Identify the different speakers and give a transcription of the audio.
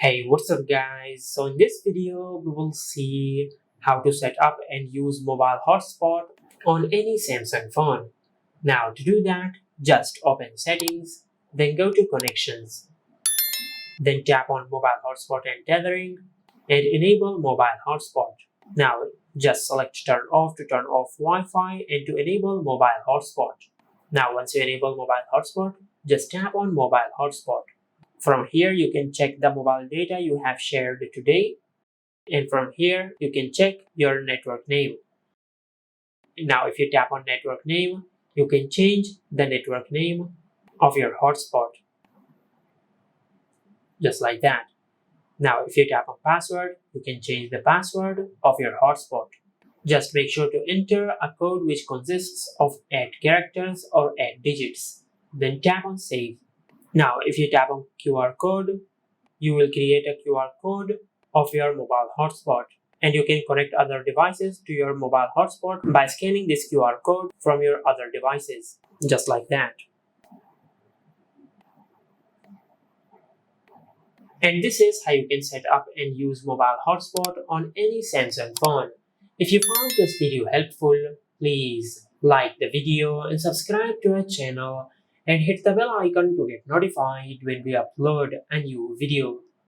Speaker 1: Hey, what's up guys? So in this video, we will see how to set up and use mobile hotspot on any Samsung phone. Now to do that, just open settings, then go to connections, then tap on mobile hotspot and tethering and enable mobile hotspot. Now just select turn off to turn off Wi-Fi and to enable mobile hotspot. Now once you enable mobile hotspot, just tap on mobile hotspot. From here, you can check the mobile data you have shared today, and from here, you can check your network name. Now, if you tap on network name, you can change the network name of your hotspot, just like that. Now, if you tap on password, you can change the password of your hotspot. Just make sure to enter a code which consists of 8 characters or 8 digits. Then tap on save. Now, if you tap on QR code, you will create a QR code of your mobile hotspot, and you can connect other devices to your mobile hotspot by scanning this QR code from your other devices, just like that. And this is how you can set up and use mobile hotspot on any Samsung phone. If you found this video helpful, please like the video and subscribe to our channel and hit the bell icon to get notified when we upload a new video.